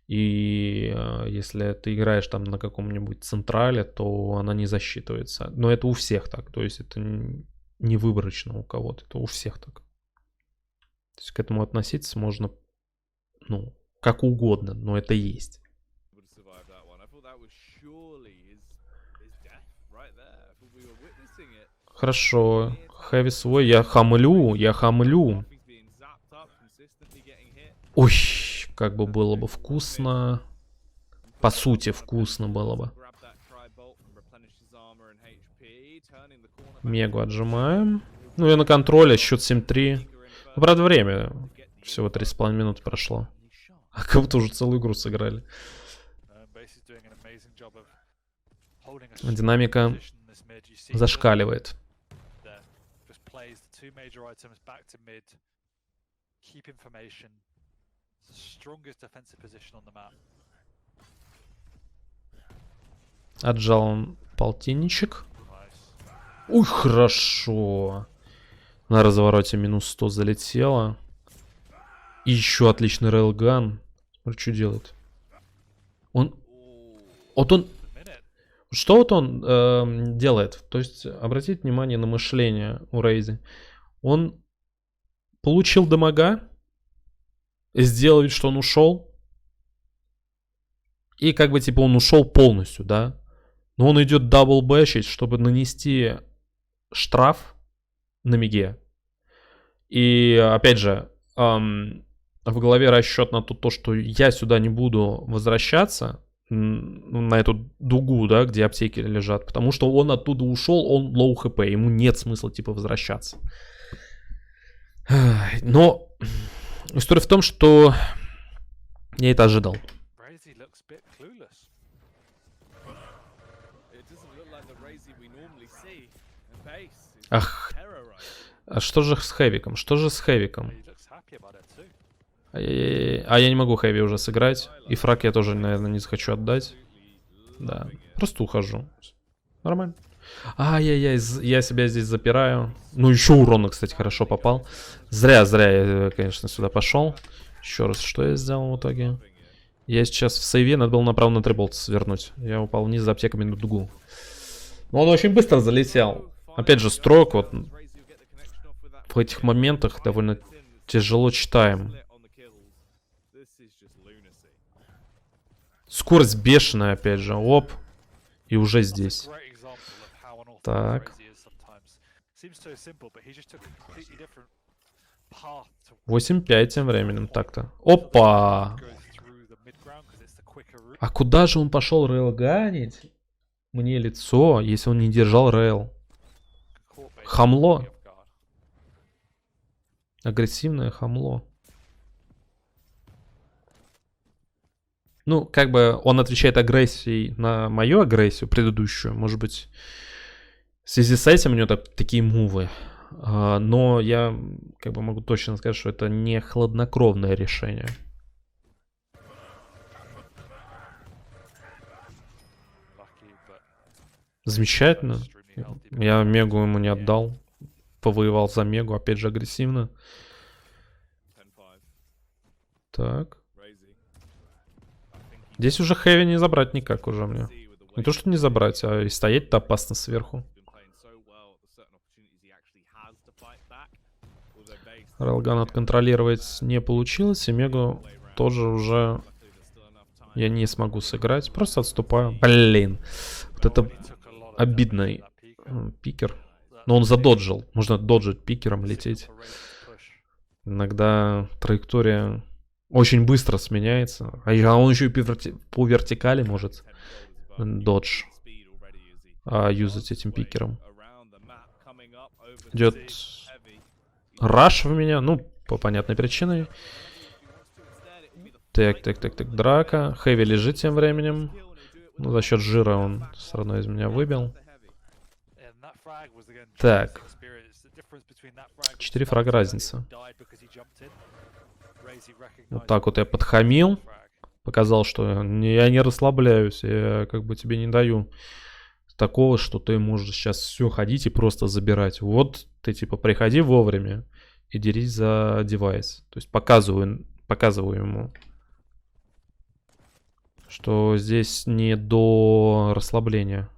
и если ты играешь там на каком-нибудь централе, то она не засчитывается. Но это у всех так, то есть это не выборочно у кого-то, это у всех так. То есть к этому относиться можно, ну, как угодно, но это есть. Хорошо. Хэви свой. Я хамлю. Ой, как бы было бы вкусно. По сути, вкусно было бы. Мегу отжимаем. Ну, я на контроле. Счет 7-3. Ну, правда, время. Всего 3,5 минуты прошло. А как будто уже целую игру сыграли. Динамика зашкаливает. Two major items back to mid. Keep information. It's the strongest defensive position on the map. Отжал он полтинничек. Уй, хорошо. На развороте минус 100 залетело. И еще отличный рейлган. Смотри, что делает. Вот он... Что вот он делает? То есть, обратите внимание на мышление у Рейзи. Он получил дамага, сделал вид, что он ушел. И как бы типа он ушел полностью, да? Но он идет даблбэшить, чтобы нанести штраф на миге. И опять же, в голове расчет на то, что я сюда не буду возвращаться. На эту дугу, да, где аптеки лежат. Потому что он оттуда ушел, он лоу хп. Ему нет смысла, типа, возвращаться. Но история в том, что я это ожидал. Ах, а что же с Хэвиком? Что же с Хэвиком? Ай-яй-яй. А я не могу хэви уже сыграть. И фраг я тоже, наверное, не захочу отдать. Да, просто ухожу. Нормально. Ай-яй-яй, я себя здесь запираю. Ну, еще урона, кстати, хорошо попал. Зря я, конечно, сюда пошел. Еще раз, что я сделал в итоге? Я сейчас в сейве, надо было направо на триболт свернуть. Я упал вниз за аптеками на дугу. Но он очень быстро залетел. Опять же, строк вот в этих моментах довольно тяжело читаем. Скорость бешеная, опять же. Оп. И уже здесь. Так. 8-5 тем временем. Так-то. Опа! А куда же он пошел рейлганить? Мне лицо, если он не держал рейл. Хамло. Агрессивное хамло. Ну, как бы он отвечает агрессией на мою агрессию предыдущую. Может быть, в связи с этим у него такие мувы. Но я как бы могу точно сказать, что это не хладнокровное решение. Замечательно. Я Мегу ему не отдал. Повоевал за Мегу, опять же агрессивно. Так. Здесь уже хэви не забрать никак уже мне. Не то, что не забрать, а и стоять-то опасно сверху. Рейлган отконтролировать не получилось, и Мегу тоже уже я не смогу сыграть. Просто отступаю. Блин. Вот это обидный пикер. Но он задоджил. Можно доджить пикером, лететь. Иногда траектория очень быстро сменяется. А он еще и по вертикали может додж юзать этим пикером. Идет раш в меня. Ну, по понятной причине. Так. Драка. Хэви лежит тем временем. Ну, за счет жира он все равно из меня выбил. Так. 4 фрага разница. Вот так вот я подхамил. Показал, что я не расслабляюсь. Я как бы тебе не даю такого, что ты можешь сейчас все ходить и просто забирать. Вот ты типа приходи вовремя и дерись за девайс. То есть показываю ему, что здесь не до расслабления.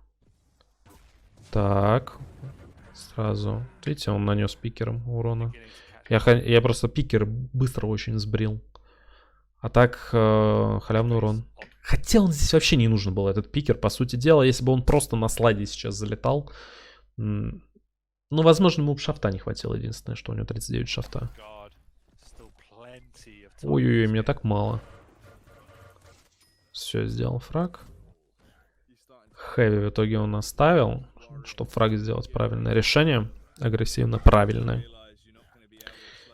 Так. Сразу. Видите, он нанес пикером урона. Я просто пикер быстро очень сбрил. А так, халявный урон. Хотя он здесь вообще не нужен был, этот пикер, по сути дела. Если бы он просто на слайде сейчас залетал. Ну, возможно, ему бы шафта не хватило. Единственное, что у него 39 шафта. Ой-ой-ой, мне так мало. Все, сделал фраг. Хэви в итоге он оставил, чтобы фраг сделать правильное решение. Агрессивно правильное.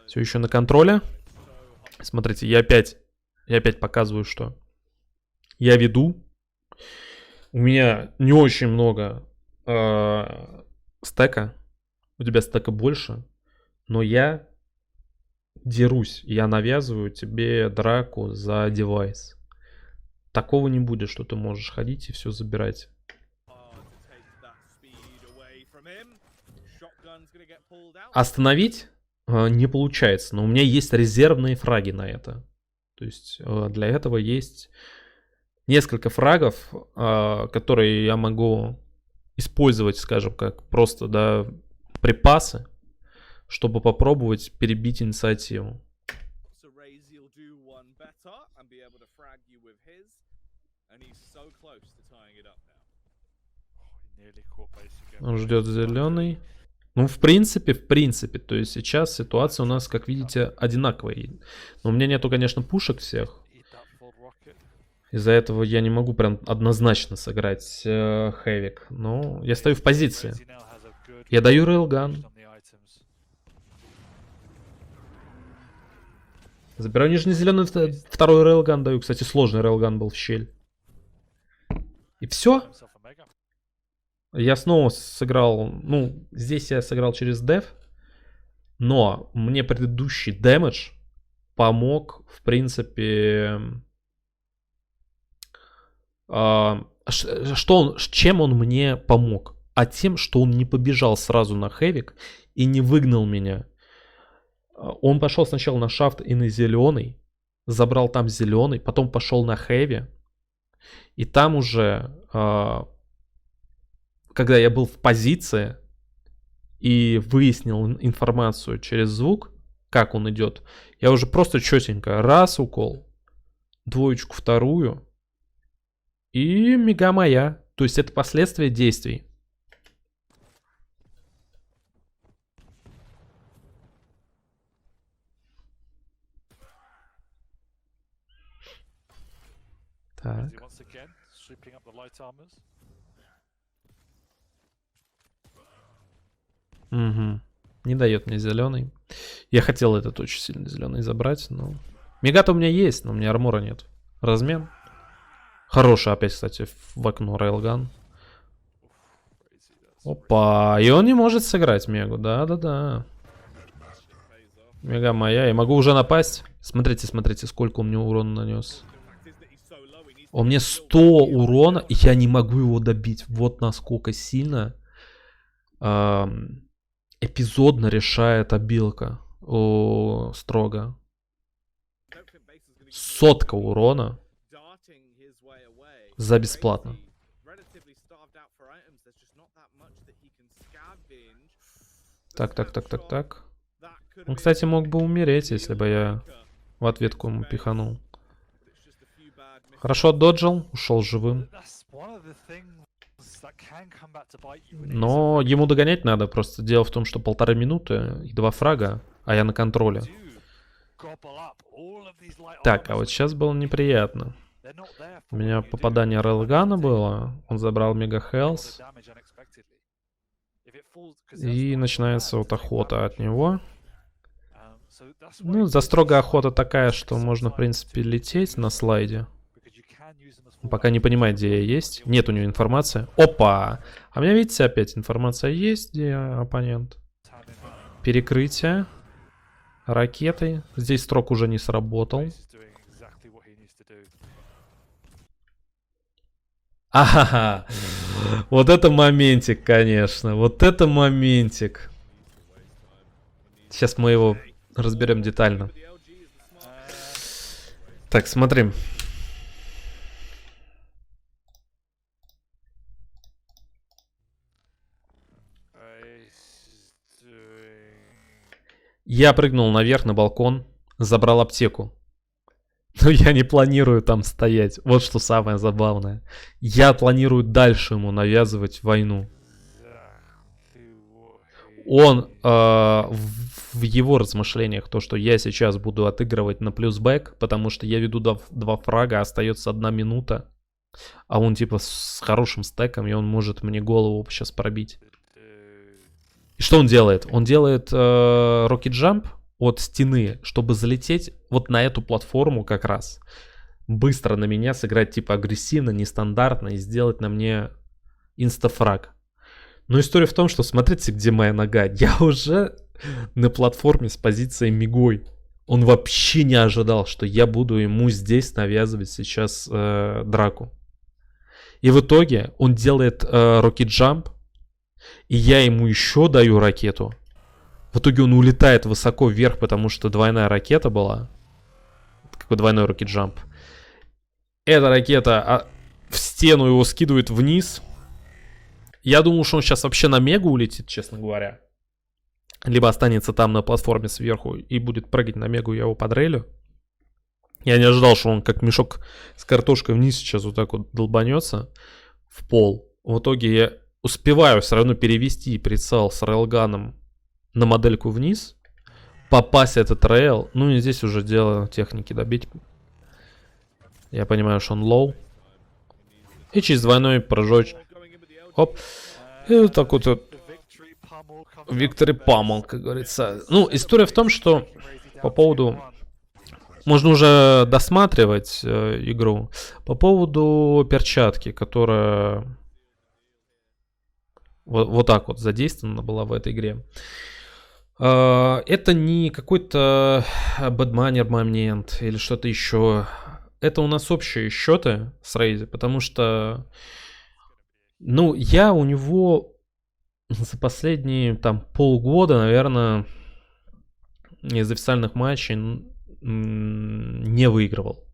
Все еще на контроле. Смотрите, я опять показываю, что я веду. У меня не очень много стека. У тебя стека больше. Но я дерусь. Я навязываю тебе драку за девайс. Такого не будет, что ты можешь ходить и все забирать. Остановить не получается, но у меня есть резервные фраги на это. То есть для этого есть несколько фрагов, которые я могу использовать, скажем, как просто, да, припасы, чтобы попробовать перебить инициативу. Он ждет зеленый. Ну, в принципе, то есть сейчас ситуация у нас, как видите, одинаковая. Но у меня нету, конечно, пушек всех. Из-за этого я не могу прям однозначно сыграть хэвик. Но я стою в позиции. Я даю рейлган. Забираю нижний зеленый, второй рейлган даю. Кстати, сложный рейлган был в щель. И все. Я снова сыграл, ну, здесь я сыграл через деф, но мне предыдущий дэмэдж помог, в принципе... чем он мне помог? А тем, что он не побежал сразу на хэвик и не выгнал меня. Он пошел сначала на шафт и на зеленый, забрал там зеленый, потом пошел на хэви. И там уже, когда я был в позиции и выяснил информацию через звук, как он идет, я уже просто четенько раз укол, двоечку вторую, и мига моя. То есть это последствия действий. Так. Once again, sweeping up the light armors. Угу. Не дает мне зеленый. Я хотел этот очень сильно зеленый забрать, но... Мега-то у меня есть, но у меня армора нет. Размен. Хороший опять, кстати, в окно рейлган. Опа, и он не может сыграть мегу, да-да-да. Мега моя, я могу уже напасть. Смотрите, смотрите, сколько он мне урона нанес. Он мне 100 урона, и я не могу его добить. Вот насколько сильно эпизодно решает обилка у Строга. 100 урона за бесплатно. Так. Он, кстати, мог бы умереть, если бы я в ответку ему пиханул. Хорошо отдоджил, ушел живым. Но ему догонять надо. Просто дело в том, что 1,5 минуты и 2 фрага, а я на контроле. Так, а вот сейчас было неприятно. У меня попадание рейлгана было. Он забрал мега хелс. И начинается вот охота от него. Ну, за строго охота такая, что можно, в принципе, лететь на слайде. Пока не понимает, где я есть. Нет у него информации. Опа! А у меня, видите, опять информация есть, где оппонент. Перекрытие. Ракетой. Здесь строк уже не сработал. Ага, вот это моментик, конечно. Вот это моментик. Сейчас мы его разберем детально. Так, смотрим. Я прыгнул наверх на балкон, забрал аптеку. Но я не планирую там стоять. Вот что самое забавное. Я планирую дальше ему навязывать войну. Он в его размышлениях то, что я сейчас буду отыгрывать на плюсбэк, потому что я веду 2 фрага, остается 1 минута. А он типа с хорошим стеком, и он может мне голову сейчас пробить. И что он делает? Он делает Rocket Jump от стены, чтобы залететь вот на эту платформу как раз. Быстро на меня сыграть типа агрессивно, нестандартно и сделать на мне инстафраг. Но история в том, что смотрите, где моя нога. Я уже на платформе с позицией мигой. Он вообще не ожидал, что я буду ему здесь навязывать сейчас драку. И в итоге он делает Rocket Jump, и я ему еще даю ракету. В итоге он улетает высоко вверх, потому что двойная ракета была. Какой двойной Rocket Jump. Эта ракета в стену его скидывает вниз. Я думал, что он сейчас вообще на мегу улетит, честно говоря. Либо останется там на платформе сверху и будет прыгать на мегу, я его подрелю. Я не ожидал, что он как мешок с картошкой вниз сейчас вот так вот долбанется в пол. В итоге я успеваю все равно перевести прицел с рейлганом на модельку вниз, попасть этот рейл. Ну и здесь уже дело техники добить. Я понимаю, что он лоу. И через двойной прыжок. Оп. И вот так вот Victory Pummel, как говорится. Ну, история в том, что по поводу... Можно уже досматривать игру. По поводу перчатки, которая вот так вот задействована была в этой игре. Это не какой-то бэдманер момент или что-то еще. Это у нас общие счеты с Рейзи, потому что, ну, я у него за последние там полгода, наверное, из официальных матчей не выигрывал.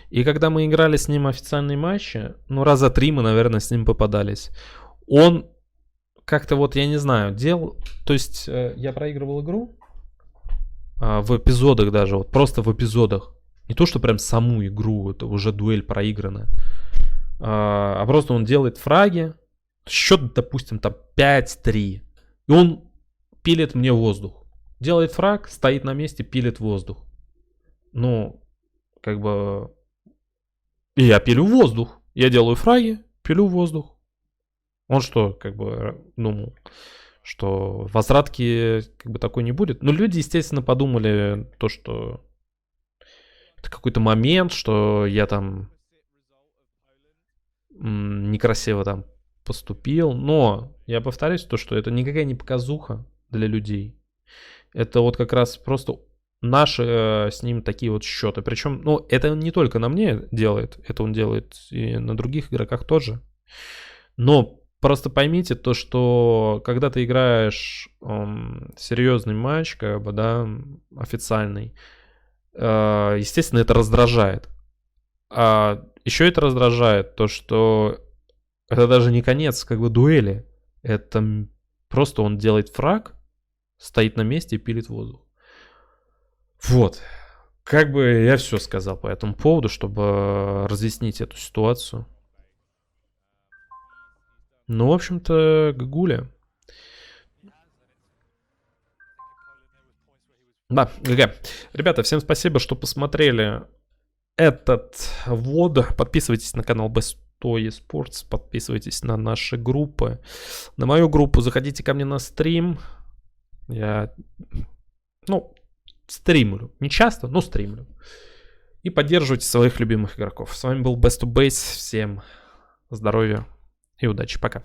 И когда мы играли с ним официальные матчи, ну, раза 3 мы, наверное, с ним попадались. Он как-то вот, я не знаю, делал... То есть я проигрывал игру в эпизодах даже, вот просто в эпизодах. Не то, что прям саму игру, это уже дуэль проиграна. А просто он делает фраги. Счет, допустим, там 5-3. И он пилит мне воздух. Делает фраг, стоит на месте, пилит воздух. Ну, как бы... И я пилю воздух. Я делаю фраги, пилю воздух. Он что, как бы, думал, что возвратки как бы такой не будет. Но люди, естественно, подумали то, что это какой-то момент, что я там некрасиво там поступил. Но я повторюсь, то, что это никакая не показуха для людей. Это вот как раз просто наши с ним такие вот счеты. Причем, ну, это не только на мне делает, это он делает и на других игроках тоже. Но просто поймите то, что когда ты играешь серьезный матч, как бы, да, официальный, естественно, это раздражает. А еще это раздражает то, что это даже не конец, как бы, дуэли. Это просто он делает фраг, стоит на месте и пилит воздух. Вот. Как бы я все сказал по этому поводу, чтобы разъяснить эту ситуацию. Ну, в общем-то, Гагуля. Да, ГГ. Ребята, всем спасибо, что посмотрели этот ввод. Подписывайтесь на канал Best Toy Sports, подписывайтесь на наши группы. На мою группу заходите ко мне на стрим. Я, ну, стримлю. Не часто, но стримлю. И поддерживайте своих любимых игроков. С вами был Best to Base. Всем здоровья и удачи. Пока.